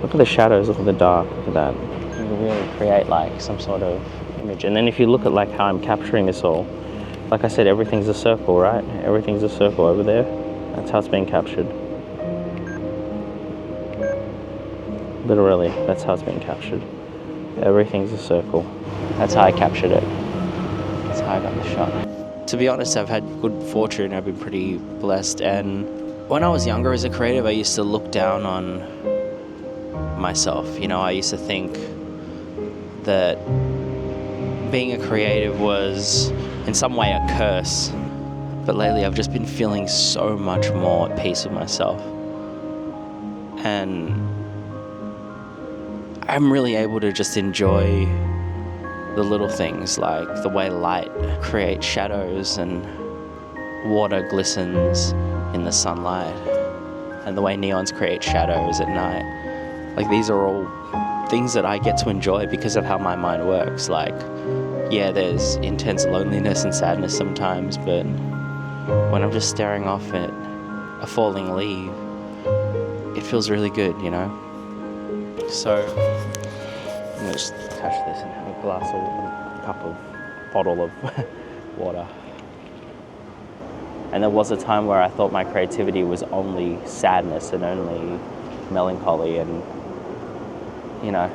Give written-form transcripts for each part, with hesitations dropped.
Look at the shadows, look at the dark, look at that. You can really create like some sort of image. And then if you look at like how I'm capturing this all, like I said, everything's a circle, right? Everything's a circle over there. That's how it's being captured. Literally, that's how it's being captured. Everything's a circle. That's how I captured it. That's how I got the shot. To be honest, I've had good fortune. I've been pretty blessed. And when I was younger as a creative, I used to look down on myself. You know, I used to think that being a creative was in some way a curse. But lately I've just been feeling so much more at peace with myself. And I'm really able to just enjoy the little things, like the way light creates shadows and water glistens in the sunlight, and the way neons create shadows at night. Like, these are all things that I get to enjoy because of how my mind works. Like, yeah, there's intense loneliness and sadness sometimes, but when I'm just staring off at a falling leaf, it feels really good, you know? So I'm gonna just attach this and have a glass of a cup of bottle of water. And there was a time where I thought my creativity was only sadness and only melancholy, and you know,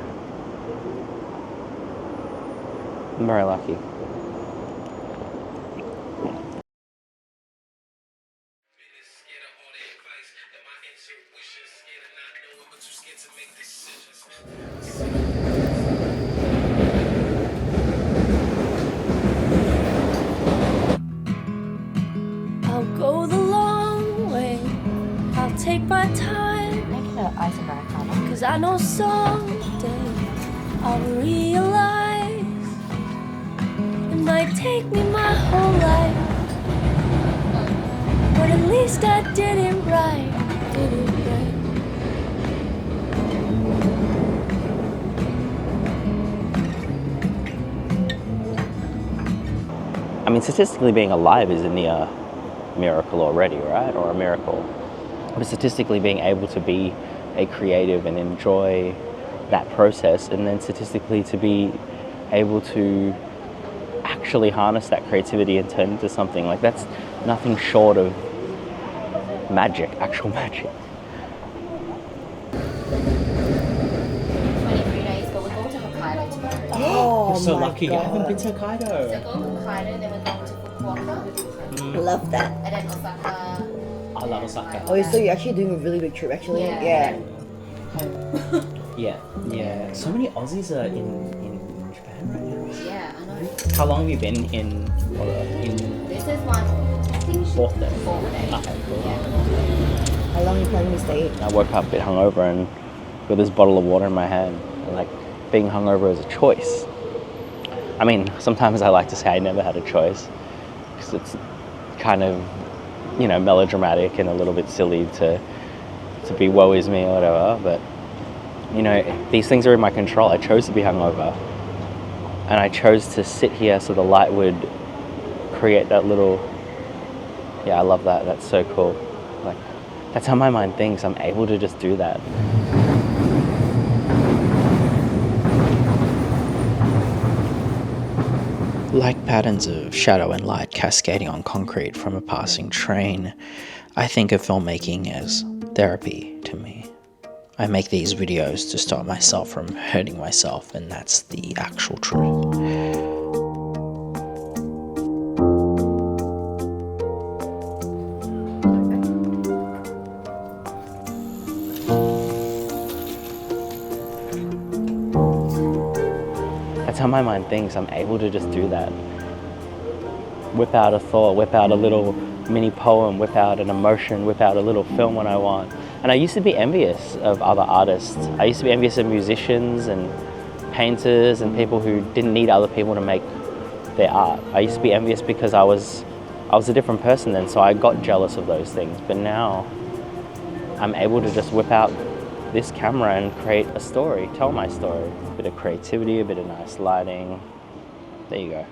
I'm very lucky. I'll go the long way, I'll take my time, cause I know someday I'll realize it might take me my whole life, but at least I did it right, I mean, statistically being alive is a near miracle already, right? Or a miracle. But statistically being able to be a creative and enjoy that process, and then statistically to be able to actually harness that creativity and turn it into something, like, that's nothing short of magic, actual magic. 23 days, but we're going to Hokkaido tomorrow. Oh, You're so my lucky. God. I haven't been to So Hokkaido. going to Hokkaido, then we're going to Fukuoka, Love that. and then Osaka. I love Osaka. Oh, so you're actually doing a really big trip, actually? Yeah. Yeah. So many Aussies are in Japan right now. Yeah, I know. How long have you been in This is my, I think, fourth day? fourth day. Okay, cool. Yeah. How long are you planning to stay? I woke up a bit hungover and got this bottle of water in my hand. And like, being hungover is a choice. I mean, sometimes I like to say I never had a choice, because it's kind of, you know, melodramatic and a little bit silly to be woe is me or whatever, but you know, these things are in my control. I chose to be hungover, and I chose to sit here so the light would create that little, yeah, I love that. That's so cool. Like, that's how my mind thinks. I'm able to just do that. Like patterns of shadow and light cascading on concrete from a passing train, I think of filmmaking as therapy to me. I make these videos to stop myself from hurting myself, and that's the actual truth. That's how my mind thinks. I'm able to just do that. Whip out a thought, whip out a little mini poem, whip out an emotion, whip out a little film when I want. And I used to be envious of other artists. I used to be envious of musicians and painters and people who didn't need other people to make their art. I used to be envious because I was a different person then, so I got jealous of those things. But now I'm able to just whip out this camera and create a story, tell my story. A bit of creativity, a bit of nice lighting. There you go.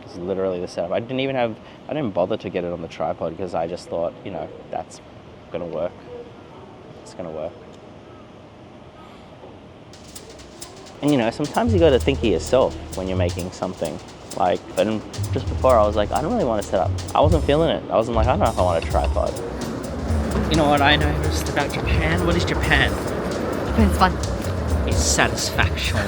This is literally the setup. I didn't bother to get it on the tripod because I just thought, you know, that's gonna work. It's gonna work. And you know, sometimes you got to think of yourself when you're making something. Like, and just before I was like, I don't really want to set up. I wasn't feeling it. I wasn't like, I don't know if I want a tripod. You know what I noticed about Japan? What is Japan? Japan's fun. It's satisfaction.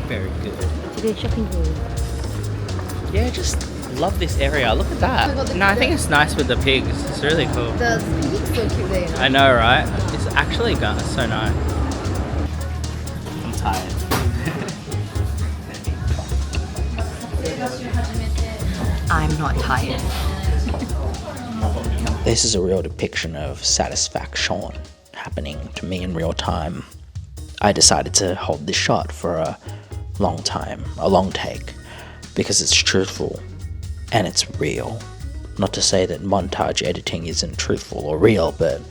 Very good. Today shopping for Yeah, just love this area. Look at that. No, I think it's nice with the pigs. It's really cool. the pig's so cute there, you know? I know, right? It's actually so nice. I'm tired. I'm not tired. This is a real depiction of satisfaction happening to me in real time. I decided to hold this shot for a long time, a long take, because it's truthful and it's real. Not to say that montage editing isn't truthful or real, but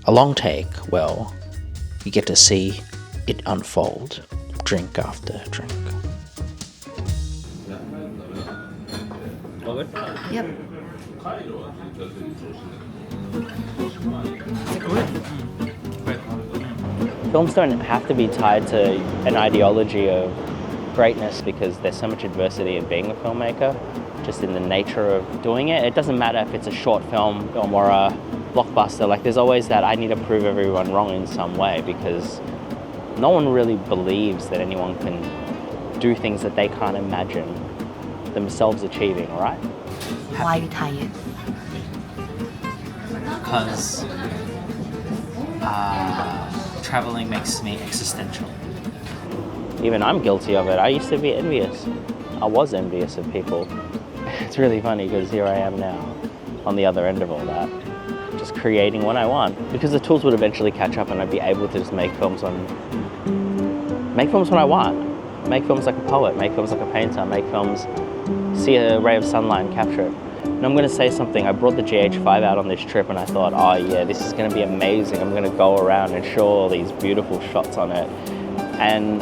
a long take, well, you get to see it unfold, drink after drink. All good? Yep. Films don't have to be tied to an ideology of greatness because there's so much adversity in being a filmmaker, just in the nature of doing it. It doesn't matter if it's a short film or a blockbuster, like there's always that I need to prove everyone wrong in some way because no one really believes that anyone can do things that they can't imagine themselves achieving, right? Why are you tired? Because traveling makes me existential. Even I'm guilty of it. I used to be envious. I was envious of people. It's really funny because here I am now on the other end of all that, just creating what I want because the tools would eventually catch up and I'd be able to just make films when I want. Make films like a poet, make films like a painter, make films, see a ray of sunlight and capture it. And I'm going to say something, I brought the GH5 out on this trip and I thought, oh yeah, this is going to be amazing. I'm going to go around and show all these beautiful shots on it. And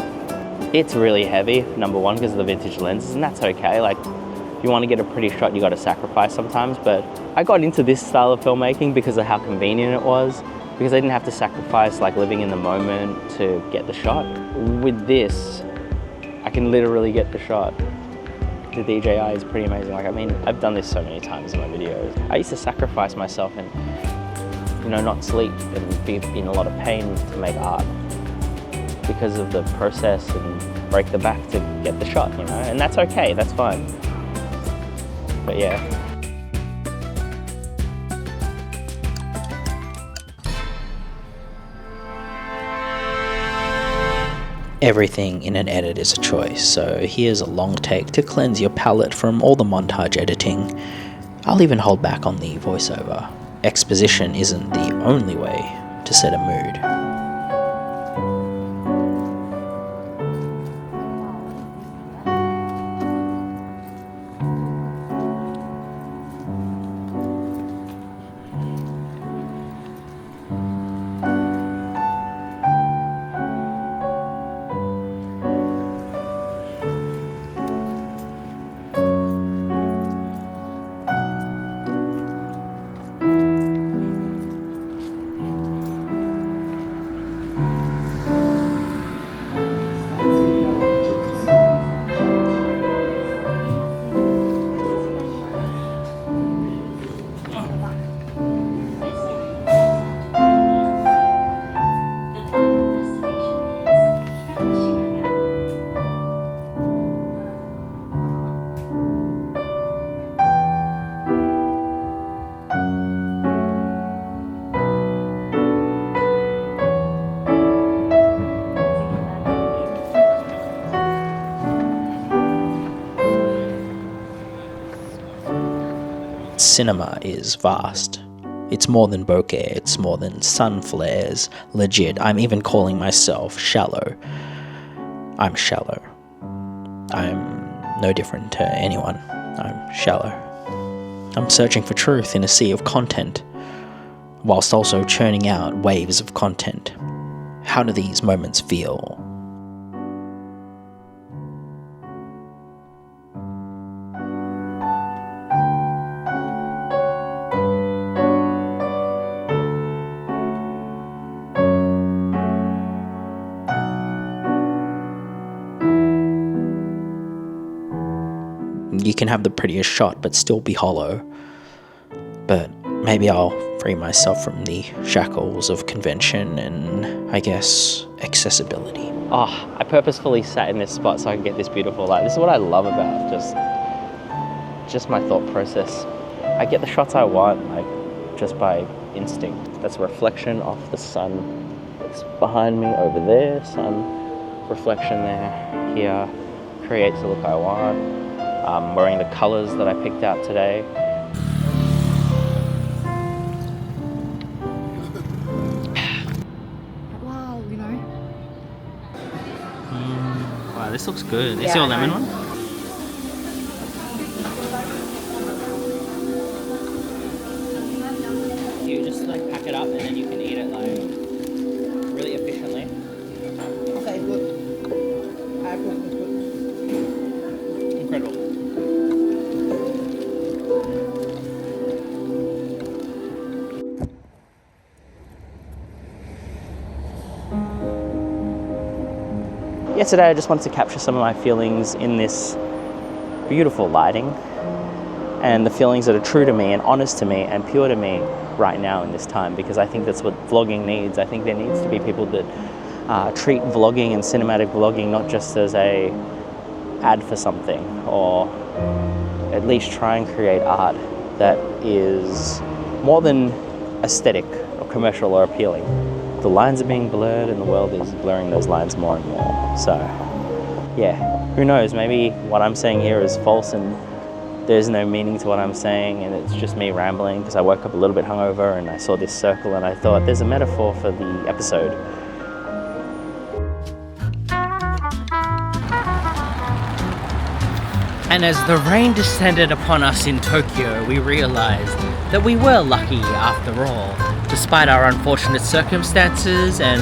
it's really heavy, number one, because of the vintage lenses, and that's okay. Like, if you want to get a pretty shot, you got to sacrifice sometimes. But I got into this style of filmmaking because of how convenient it was, because I didn't have to sacrifice like living in the moment to get the shot. With this, I can literally get the shot. The DJI is pretty amazing. Like, I mean, I've done this so many times in my videos. I used to sacrifice myself and, you know, not sleep and be in a lot of pain to make art because of the process and break the back to get the shot, you know? And that's okay, that's fine. But yeah. Everything in an edit is a choice, so here's a long take to cleanse your palate from all the montage editing. I'll even hold back on the voiceover. Exposition isn't the only way to set a mood. Cinema is vast. It's more than bokeh, it's more than sun flares. Legit, I'm even calling myself shallow. I'm shallow. I'm no different to anyone. I'm shallow. I'm searching for truth in a sea of content, whilst also churning out waves of content. How do these moments feel? You can have the prettiest shot but still be hollow. But maybe I'll free myself from the shackles of convention and, I guess, accessibility. Oh, I purposefully sat in this spot so I could get this beautiful light. This is what I love about just my thought process. I get the shots I want, like, just by instinct. That's a reflection of the sun that's behind me over there. Sun reflection there, here, creates the look I want. I'm wearing the colors that I picked out today. Wow, you know. Wow, this looks good. Is your lemon one? You just like pack it up and then you can eat it like really efficiently. Okay, good. I put good. Incredible. Yeah, today I just wanted to capture some of my feelings in this beautiful lighting and the feelings that are true to me and honest to me and pure to me right now in this time, because I think that's what vlogging needs. I think there needs to be people that treat vlogging and cinematic vlogging not just as a ad for something, or at least try and create art that is more than aesthetic or commercial or appealing. The lines are being blurred and the world is blurring those lines more and more. So yeah, who knows, maybe what I'm saying here is false and there's no meaning to what I'm saying and it's just me rambling because I woke up a little bit hungover and I saw this circle and I thought there's a metaphor for the episode. And as the rain descended upon us in Tokyo, we realized that we were lucky after all, despite our unfortunate circumstances and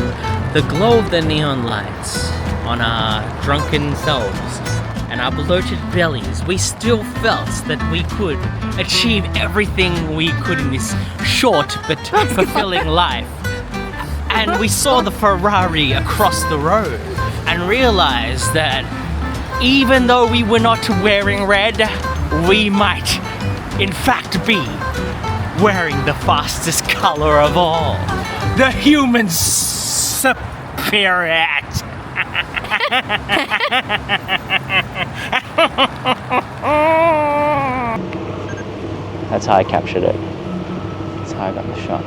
the glow of the neon lights on our drunken selves and our bloated bellies. We still felt that we could achieve everything we could in this short but fulfilling life. And we saw the Ferrari across the road and realized that even though we were not wearing red, we might in fact be wearing the fastest color of all, the human spirit. That's how I captured it. That's how I got the shot.